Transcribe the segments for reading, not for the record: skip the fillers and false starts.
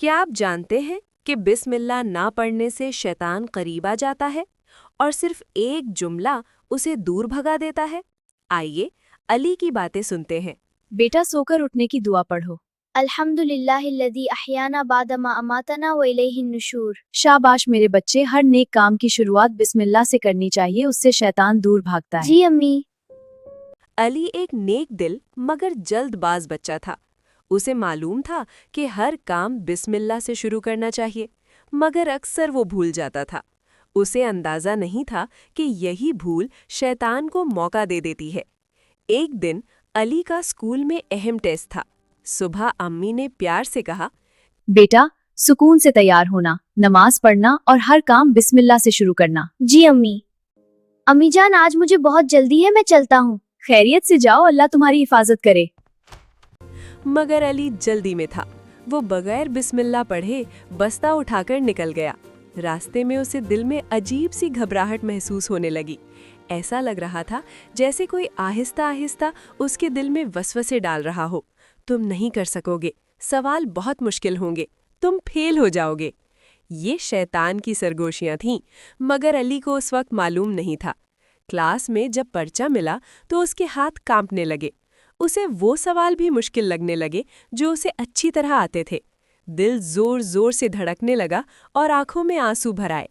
क्या आप जानते हैं कि बिस्मिल्लाह ना पढ़ने से शैतान करीब आ जाता है और सिर्फ एक जुमला उसे दूर भगा देता है? आइए अली की बातें सुनते हैं। बेटा सोकर उठने की दुआ पढ़ो। अल्हम्दुलिल्लाहिल्लज़ी अहयाना बादमा अमातना व इलैहिन नुशूर। शाबाश मेरे बच्चे, हर नेक काम की शुरुआत बिस्मिल्लाह से करनी चाहिए, उससे शैतान दूर भागता है। जी अम्मी। अली एक नेक दिल मगर जल्दबाज बच्चा था। उसे मालूम था कि हर काम बिस्मिल्लाह से शुरू करना चाहिए, मगर अक्सर वो भूल जाता था। उसे अंदाजा नहीं था कि यही भूल शैतान को मौका दे देती है। एक दिन अली का स्कूल में अहम टेस्ट था। सुबह अम्मी ने प्यार से कहा, बेटा सुकून से तैयार होना, नमाज पढ़ना और हर काम बिस्मिल्लाह से शुरू करना। जी अम्मी। अम्मी जान, आज मुझे बहुत जल्दी है, मैं चलता हूँ। खैरियत से जाओ, अल्लाह तुम्हारी हिफाजत करे। मगर अली जल्दी में था। वो बगैर बिस्मिल्लाह पढ़े बस्ता उठाकर निकल गया। रास्ते में उसे दिल में अजीब सी घबराहट महसूस होने लगी। ऐसा लग रहा था जैसे कोई आहिस्ता आहिस्ता उसके दिल में वसवसे डाल रहा हो। तुम नहीं कर सकोगे, सवाल बहुत मुश्किल होंगे, तुम फेल हो जाओगे। ये शैतान की सरगोशियां थीं, मगर अली को उस वक्त मालूम नहीं था। क्लास में जब पर्चा मिला तो उसके हाथ कांपने लगे। उसे वो सवाल भी मुश्किल लगने लगे जो उसे अच्छी तरह आते थे। दिल जोर जोर से धड़कने लगा और आंखों में आंसू भर आए।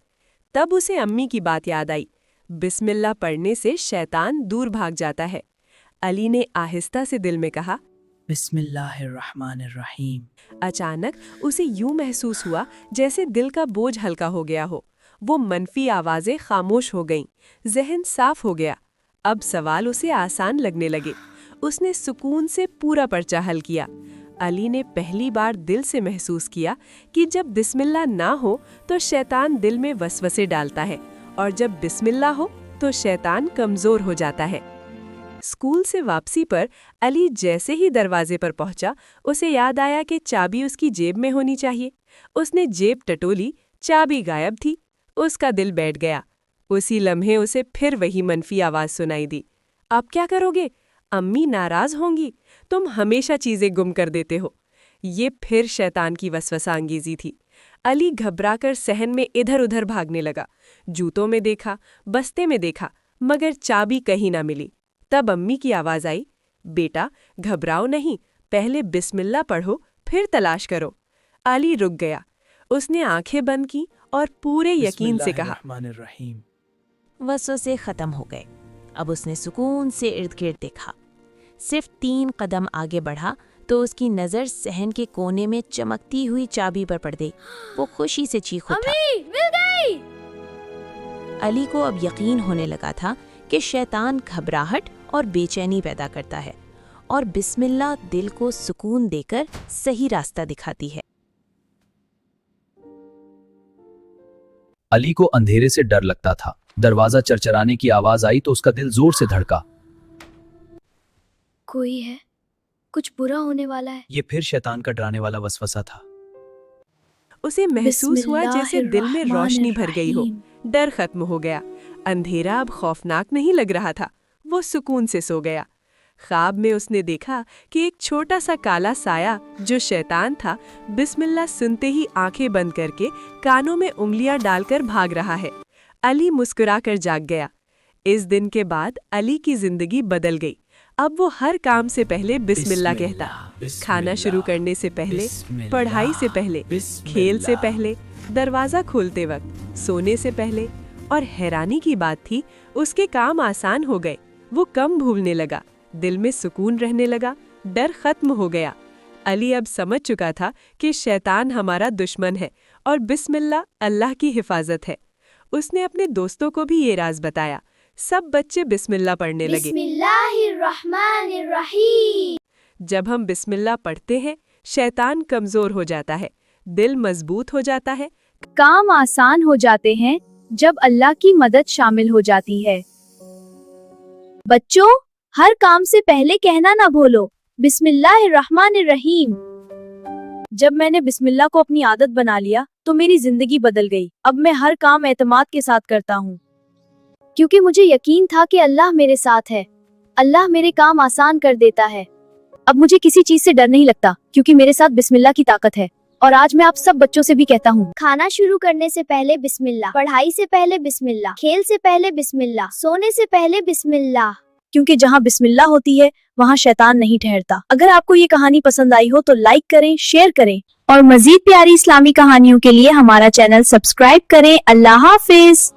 तब उसे अम्मी की बात याद आई, बिस्मिल्लाह पढ़ने से शैतान दूर भाग जाता है। अली ने आहिस्ता से दिल में कहा, बिस्मिल्लाहिर्रहमानिर्रहीम। अचानक उसे यूं महसूस हुआ जैसे दिल का बोझ हल्का हो गया हो। वो मनफी आवाजें खामोश हो गईं, जहन साफ हो गया। अब सवाल उसे आसान लगने लगे। उसने सुकून से पूरा पर्चा हल किया। अली ने पहली बार दिल से महसूस किया कि जब बिस्मिल्लाह ना हो तो शैतान दिल में वसवसे डालता है, और जब बिस्मिल्लाह हो तो शैतान कमजोर हो जाता है। स्कूल से वापसी पर अली जैसे ही दरवाजे पर पहुंचा, उसे याद आया कि चाबी उसकी जेब में होनी चाहिए। उसने जेब टटोली, चाबी गायब थी। उसका दिल बैठ गया। उसी लम्हे उसे फिर वही मनफी आवाज सुनाई दी, अब क्या करोगे? अम्मी नाराज होंगी, तुम हमेशा चीजें गुम कर देते हो। ये फिर शैतान की वसवसा अंगेजी थी। अली घबराकर सहन में इधर उधर भागने लगा। जूतों में देखा, बस्ते में देखा, मगर चाबी कहीं ना मिली। तब अम्मी की आवाज आई, बेटा घबराओ नहीं, पहले बिस्मिल्लाह पढ़ो, फिर तलाश करो। अली रुक गया। उसने आंखें बंद की और पूरे यकीन से कहा, वसवसे खत्म हो गए। अब उसने सुकून से इर्द गिर्द देखा। सिर्फ 3 कदम आगे बढ़ा तो उसकी नजर सहन के कोने में चमकती हुई चाबी पर पड़ गई। वो खुशी से चीख उठा। अम्मी, मिल गई! अली को अब यकीन होने लगा था कि शैतान घबराहट और बेचैनी पैदा करता है, और बिस्मिल्लाह दिल को सुकून देकर सही रास्ता दिखाती है। अली को अंधेरे से डर लगता था। दरवाजा चरचराने की आवाज आई तो उसका दिल जोर से धड़का। कोई है, कुछ बुरा होने वाला है। ये फिर शैतान का डराने वाला वसवसा था। उसे महसूस हुआ जैसे दिल में रोशनी भर गई हो। डर खत्म हो गया। अंधेरा अब खौफनाक नहीं लग रहा था। वो सुकून से सो गया। ख्वाब में उसने देखा कि एक छोटा सा काला साया, जो शैतान था, बिस्मिल्लाह सुनते ही आंखें बंद करके कानों में उंगलियां डालकर भाग रहा है। अली मुस्कुराकर जाग गया। इस दिन के बाद अली की जिंदगी बदल गई। अब वो हर काम से पहले बिस्मिल्लाह कहता। खाना शुरू करने से पहले, पढ़ाई से पहले, खेल से पहले, दरवाजा खोलते वक्त, सोने से पहले। और हैरानी की बात थी, उसके काम आसान हो गए। वो कम भूलने लगा, दिल में सुकून रहने लगा, डर खत्म हो गया। अली अब समझ चुका था कि शैतान हमारा दुश्मन है और बिस्मिल्लाह अल्लाह की हिफाजत है। उसने अपने दोस्तों को भी ये राज बताया। सब बच्चे बिस्मिल्लाह पढ़ने लगे। बिस्मिल्लाहिर्रहमानिर्रहीम। जब हम बिस्मिल्लाह पढ़ते हैं, शैतान कमजोर हो जाता है, दिल मजबूत हो जाता है, काम आसान हो जाते हैं जब अल्लाह की मदद शामिल हो जाती है। बच्चों, हर काम से पहले कहना ना भूलो, बिस्मिल्लाहिर्रहमानिर्रहीम। जब मैंने बिस्मिल्लाह को अपनी आदत बना लिया तो मेरी जिंदगी बदल गई। अब मैं हर काम एतमाद के साथ करता हूँ, क्योंकि मुझे यकीन था कि अल्लाह मेरे साथ है। अल्लाह मेरे काम आसान कर देता है। अब मुझे किसी चीज से डर नहीं लगता, क्योंकि मेरे साथ बिस्मिल्लाह की ताकत है और आज मैं आप सब बच्चों से भी कहता हूँ, खाना शुरू करने से पहले बिस्मिल्लाह, पढ़ाई से पहले बिस्मिल्लाह, खेल से पहले बिस्मिल्लाह, सोने से पहले बिस्मिल्लाह। क्योंकि जहाँ बिस्मिल्लाह होती है वहाँ शैतान नहीं ठहरता। अगर आपको ये कहानी पसंद आई हो तो लाइक करें, शेयर करें और मजीद प्यारी इस्लामी कहानियों के लिए हमारा चैनल सब्सक्राइब करें। अल्लाह हाफिज।